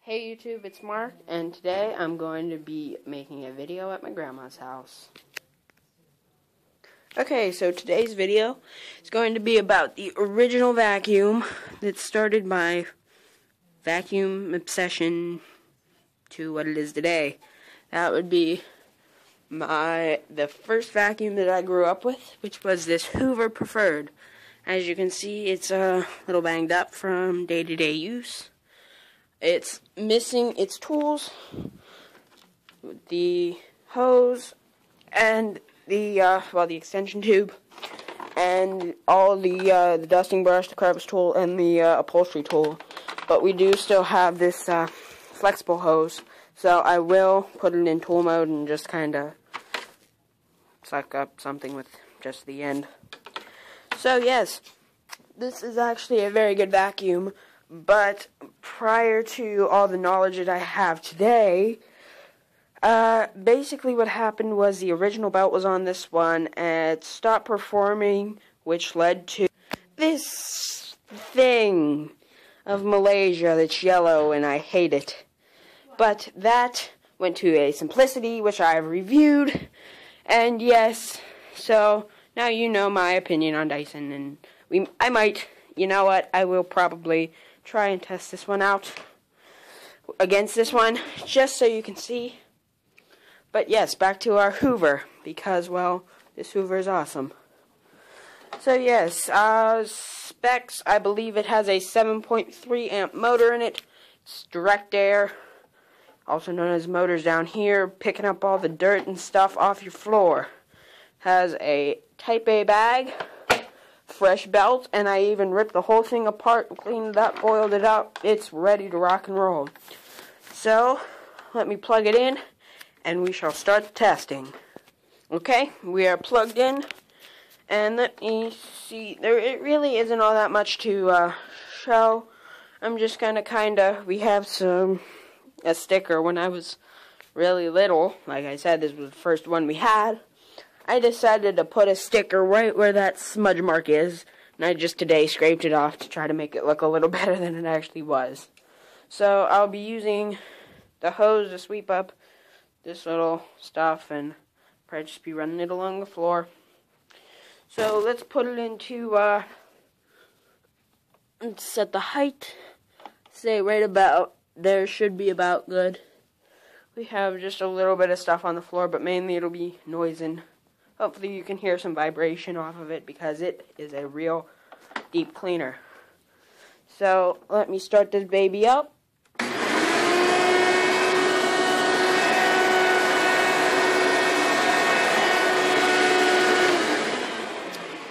Hey YouTube, it's Mark, and today I'm going to be making a video at my grandma's house. Okay, so today's video is going to be about the original vacuum that started my vacuum obsession to what it is today. That would be the first vacuum that I grew up with, which was this Hoover Preferred. As you can see, it's a little banged up from day-to-day use. It's missing its tools, the hose, and the extension tube, and all the dusting brush, the crevice tool, and the upholstery tool. But we do still have this flexible hose, so I will put it in tool mode and just kind of suck up something with just the end. So yes, this is actually a very good vacuum. But prior to all the knowledge that I have today, basically what happened was the original belt was on this one, and it stopped performing, which led to this thing of Malaysia that's yellow, and I hate it. But that went to a Simplicity, which I've reviewed, and yes, so now you know my opinion on Dyson, and I might, you know what, I will probably try and test this one out against this one, just so you can see. But yes, back to our Hoover, because, well, this Hoover is awesome. So yes, specs, I believe it has a 7.3 amp motor in it. It's direct air, also known as motors down here, picking up all the dirt and stuff off your floor. Has a Type A bag, fresh belt, and I even ripped the whole thing apart and cleaned it up, oiled it up. It's ready to rock and roll. So, let me plug it in, and we shall start the testing. Okay, we are plugged in, and let me see. It really isn't all that much to show. I'm just gonna we have a sticker. When I was really little, like I said, this was the first one we had. I decided to put a sticker right where that smudge mark is, and I just today scraped it off to try to make it look a little better than it actually was. So I'll be using the hose to sweep up this little stuff, and probably just be running it along the floor. So let's put it into, let's set the height, say right about there, should be about good. We have just a little bit of stuff on the floor, but mainly it'll be noise, and hopefully you can hear some vibration off of it, because it is a real deep cleaner. So let me start this baby up.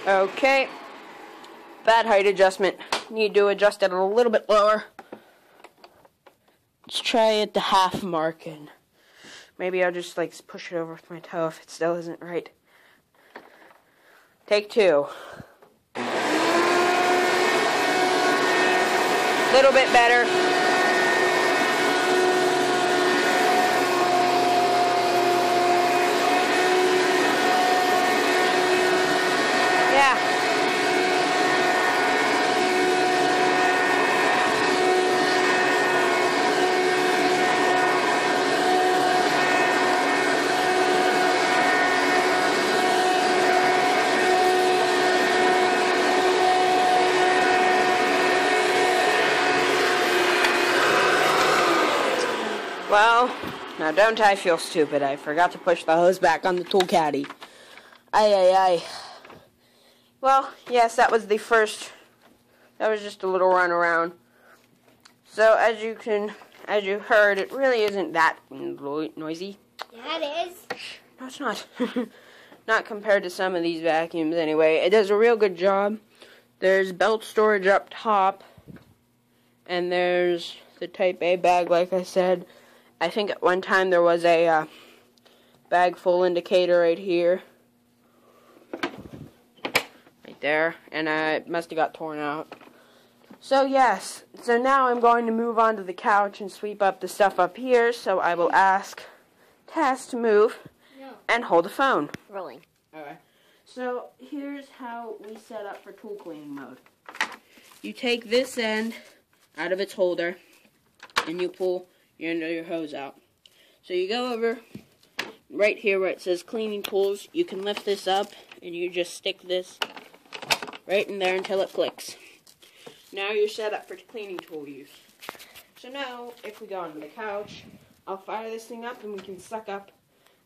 Okay, bad height adjustment. Need to adjust it a little bit lower. Let's try at the half mark, and maybe I'll just push it over with my toe if it still isn't right. Take two. Little bit better. Yeah. Well, now don't I feel stupid. I forgot to push the hose back on the tool caddy. Aye. Well, yes, that was the first. That was just a little run around. So as you heard, it really isn't that noisy. Yeah, it is. No, it's not. Not compared to some of these vacuums anyway. It does a real good job. There's belt storage up top, and there's the Type A bag, like I said. I think at one time there was a bag full indicator right here. Right there. And it must have got torn out. So yes. So now I'm going to move on to the couch and sweep up the stuff up here. So I will ask Tess to move and hold the phone. Rolling. Alright. So here's how we set up for tool cleaning mode. You take this end out of its holder, and you pull your end of your hose out. So you go over right here where it says cleaning tools. You can lift this up and you just stick this right in there until it clicks. Now you're set up for cleaning tool use. So now, if we go onto the couch, I'll fire this thing up and we can suck up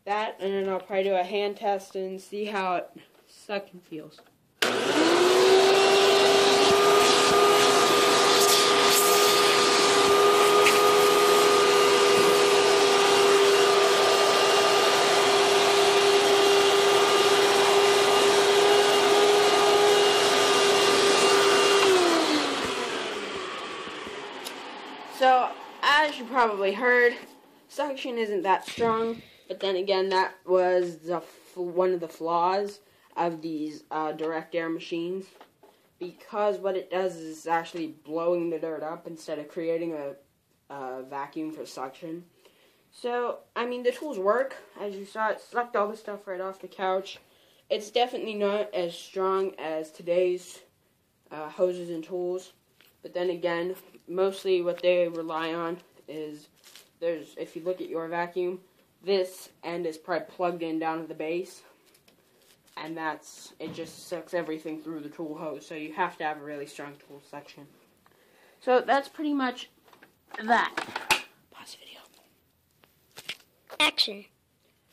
that, and then I'll probably do a hand test and see how it sucking feels. So, as you probably heard, suction isn't that strong, but then again, that was one of the flaws of these direct air machines, because what it does is it's actually blowing the dirt up instead of creating a vacuum for suction. So, I mean, the tools work. As you saw, it sucked all the stuff right off the couch. It's definitely not as strong as today's hoses and tools. But then again, mostly what they rely on is, if you look at your vacuum, this end is probably plugged in down to the base. And it just sucks everything through the tool hose. So you have to have a really strong tool suction. So that's pretty much that. Pause the video. Action.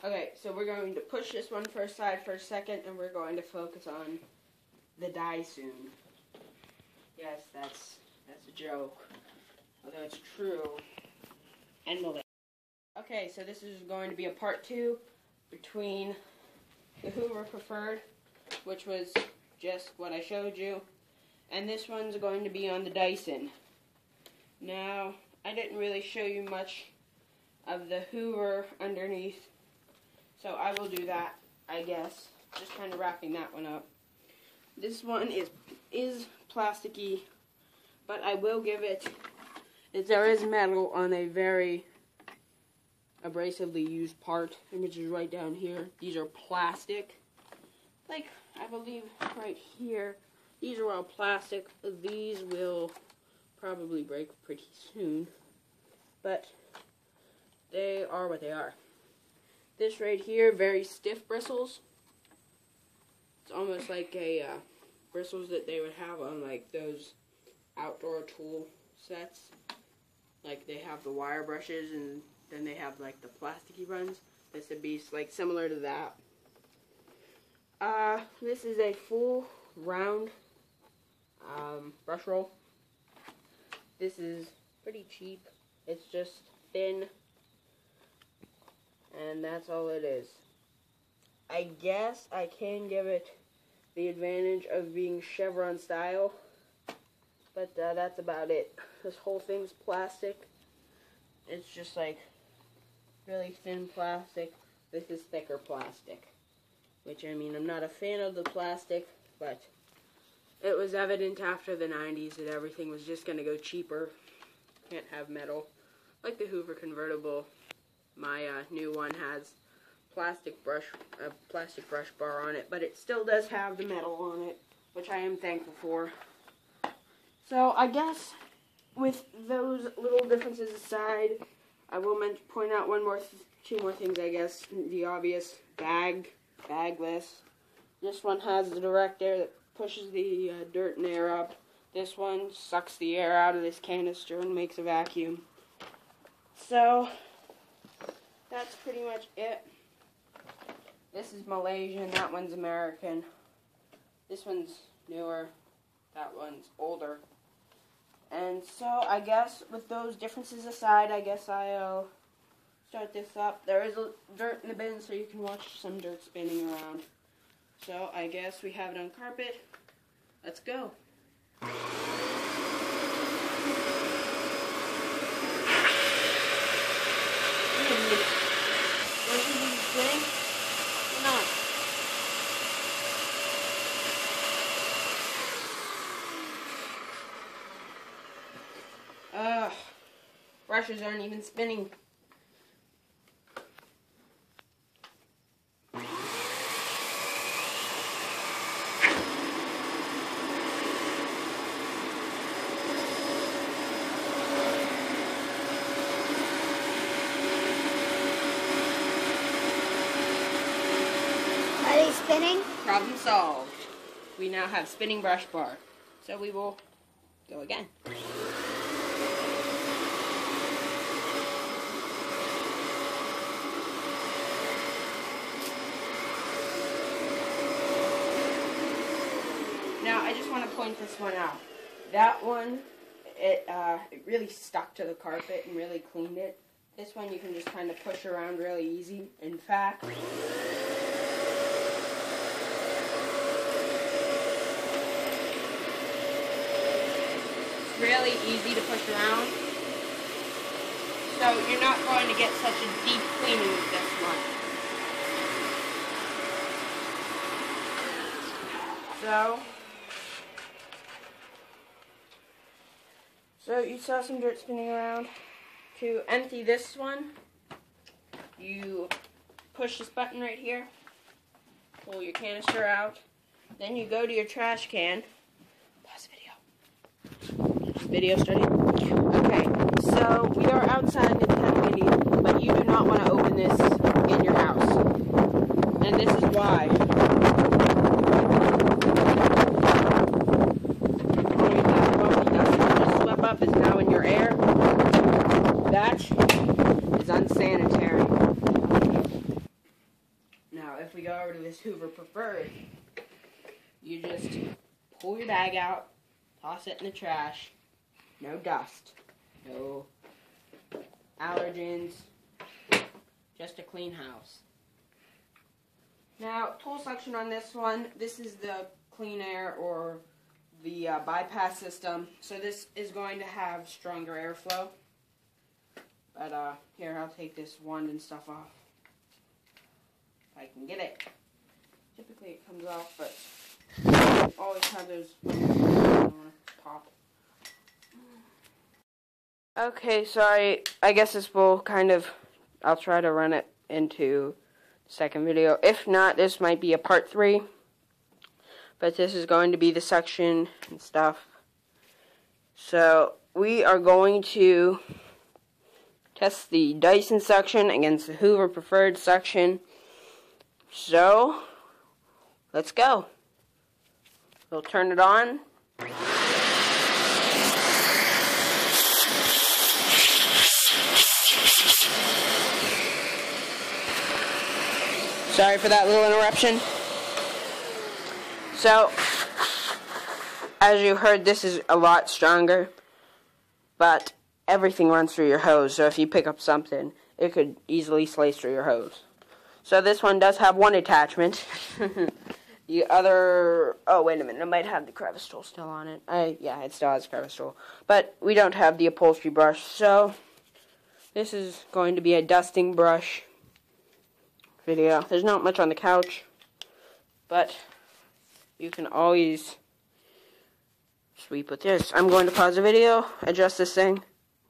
Okay, so we're going to push this one aside for a second, and we're going to focus on the Dyson. Yes, that's a joke, although it's true. And the okay, so this is going to be a part 2 between the Hoover Preferred, which was just what I showed you, and this one's going to be on the Dyson. Now, I didn't really show you much of the Hoover underneath, so I will do that, I guess. Just kind of wrapping that one up. This one is plasticky, but I will give it, there is metal on a very abrasively used part, which is right down here. These are plastic. Like, I believe right here, these are all plastic. These will probably break pretty soon, but they are what they are. This right here, very stiff bristles. It's almost like a bristles that they would have on like those outdoor tool sets. Like they have the wire brushes and then they have like the plasticky ones. This would be like similar to that. This is a full round brush roll. This is pretty cheap. It's just thin, and that's all it is. I guess I can give it the advantage of being chevron style, but that's about it. This whole thing's plastic. It's just like really thin plastic. This is thicker plastic, which, I mean, I'm not a fan of the plastic, but it was evident after the 90s that everything was just going to go cheaper. Can't have metal. Like the Hoover convertible, my new one has a plastic brush bar on it, but it still does have the metal on it, which I am thankful for. So I guess with those little differences aside, I will point out two more things, I guess. The obvious, bagless. This one has the direct air that pushes the dirt and air up. This one sucks the air out of this canister and makes a vacuum. So that's pretty much it. This is Malaysian, that one's American. This one's newer, that one's older. And so I guess with those differences aside, I guess I'll start this up. There is dirt in the bin, so you can watch some dirt spinning around. So I guess we have it on carpet. Let's go. Brushes aren't even spinning. spinning. Problem solved. We now have spinning brush bar. So we will go again. Now I just want to point this one out. That one, it really stuck to the carpet and really cleaned it. This one you can just kind of push around really easy. In fact, really easy to push around, so you're not going to get such a deep cleaning with this one. So you saw some dirt spinning around. To empty this one, you push this button right here, pull your canister out, then you go to your trash can. Pause the video starting. Okay, so we are outside in the windy, but you do not want to open this in your house. And this is why. All you have bumpy dust that just swept up is now in your air. That is unsanitary. Now, if we go over to this Hoover Preferred, you just pull your bag out, toss it in the trash. No dust, no allergens, just a clean house. Now, tool suction on this one, this is the clean air or the bypass system. So this is going to have stronger airflow. But here, I'll take this wand and stuff off. If I can get it. Typically it comes off, but I always have those pop. Okay, sorry. I guess this will kind of, I'll try to run it into the second video. If not, this might be a part 3. But this is going to be the suction and stuff. So, we are going to test the Dyson suction against the Hoover Preferred suction. So, let's go. We'll turn it on. Sorry for that little interruption. So, as you heard, this is a lot stronger, but everything runs through your hose, so if you pick up something, it could easily slice through your hose. So this one does have one attachment. The other, oh wait a minute, it might have the crevice tool still on it. Yeah, it still has the crevice tool. But we don't have the upholstery brush, so this is going to be a dusting brush video. There's not much on the couch, but you can always sweep with this. I'm going to pause the video, adjust this thing.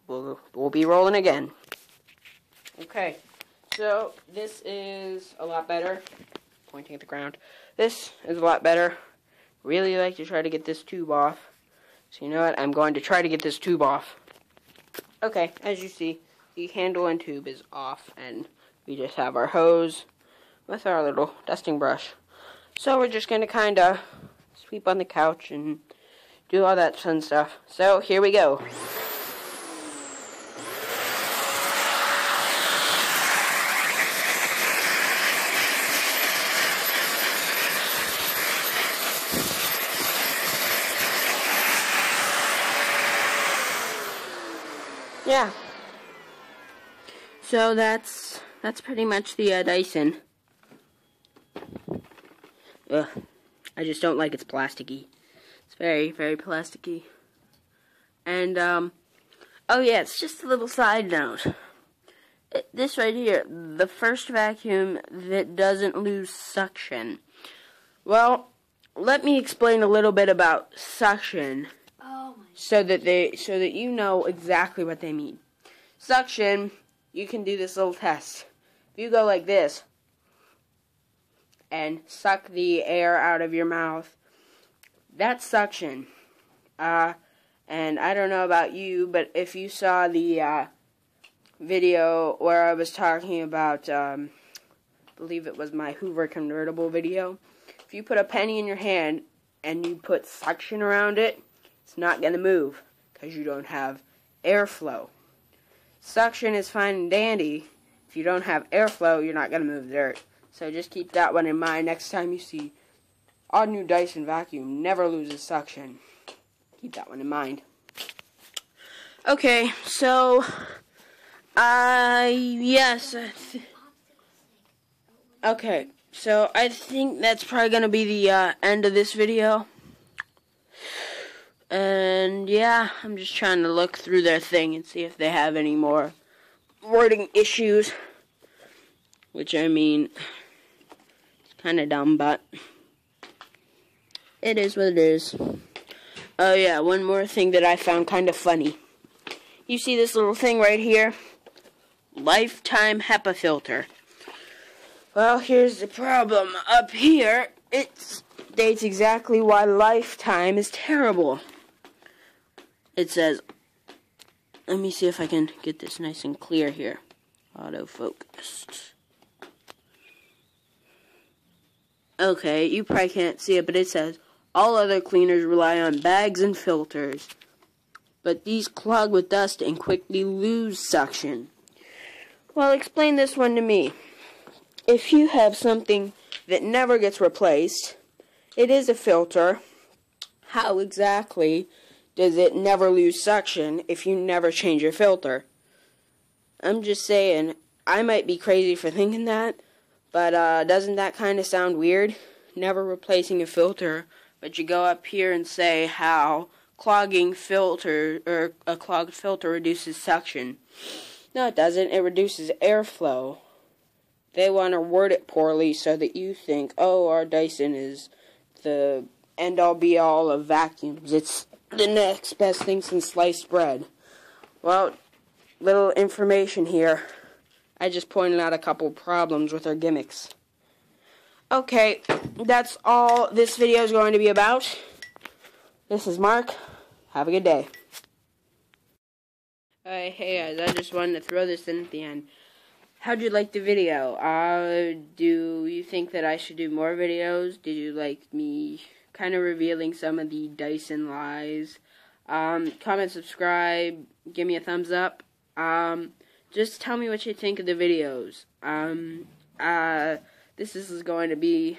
We'll be rolling again. Okay, so this is a lot better. Pointing at the ground. This is a lot better. Really like to try to get this tube off. So you know what? I'm going to try to get this tube off. Okay, as you see, the handle and tube is off, and we just have our hose with our little dusting brush. So we're just going to kind of sweep on the couch and do all that fun stuff. So here we go. Yeah. So that's pretty much the Dyson. Ugh. I just don't like it's plasticky. It's very, very plasticky. And, oh yeah, it's just a little side note. This right here, the first vacuum that doesn't lose suction. Well, let me explain a little bit about suction. So that you know exactly what they mean. Suction, you can do this little test. If you go like this and suck the air out of your mouth, that's suction. And I don't know about you, but if you saw the video where I was talking about believe it was my Hoover convertible video. If you put a penny in your hand and you put suction around it, it's not going to move because you don't have airflow. Suction is fine and dandy. If you don't have airflow, you're not going to move dirt. So just keep that one in mind next time you see our new Dyson vacuum never loses suction. Keep that one in mind. Okay, so, yes. Okay, so I think that's probably going to be the end of this video. And, yeah, I'm just trying to look through their thing and see if they have any more wording issues. Which, I mean, it's kind of dumb, but it is what it is. Oh, yeah, one more thing that I found kind of funny. You see this little thing right here? Lifetime HEPA filter. Well, here's the problem. Up here, it states exactly why Lifetime is terrible. It says, let me see if I can get this nice and clear here. Autofocused. Okay, you probably can't see it, but it says, all other cleaners rely on bags and filters, but these clog with dust and quickly lose suction. Well, explain this one to me. If you have something that never gets replaced, it is a filter, how exactly does it never lose suction if you never change your filter? I'm just saying, I might be crazy for thinking that, but doesn't that kind of sound weird? Never replacing a filter, but you go up here and say how clogging filter, or a clogged filter reduces suction. No, it doesn't. It reduces airflow. They want to word it poorly so that you think, oh, our Dyson is the end-all be-all of vacuums. It's the next best thing since sliced bread. Well, little information here. I just pointed out a couple problems with our gimmicks. Okay, that's all this video is going to be about. This is Mark. Have a good day. Hey guys, I just wanted to throw this in at the end. How'd you like the video? Do you think that I should do more videos? Did you like me kind of revealing some of the Dyson lies? Comment, subscribe, give me a thumbs up. Just tell me what you think of the videos. This is going to be,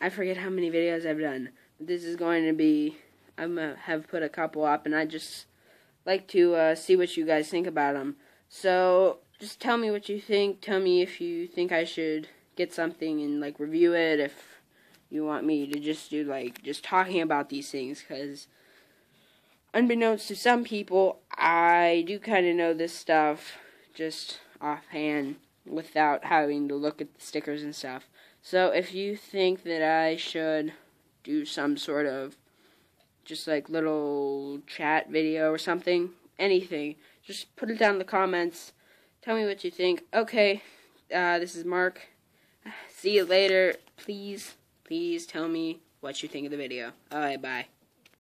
I forget how many videos I've done. This is going to be, I'm going to have put a couple up, and I just like to see what you guys think about them. So, just tell me what you think. Tell me if you think I should get something and, like, review it. If you want me to just do, like, just talking about these things. Because, unbeknownst to some people, I do kind of know this stuff just offhand without having to look at the stickers and stuff. So, if you think that I should do some sort of just, like, little chat video or something, anything, just put it down in the comments. Tell me what you think. Okay, this is Mark. See you later. Please tell me what you think of the video. Alright, bye.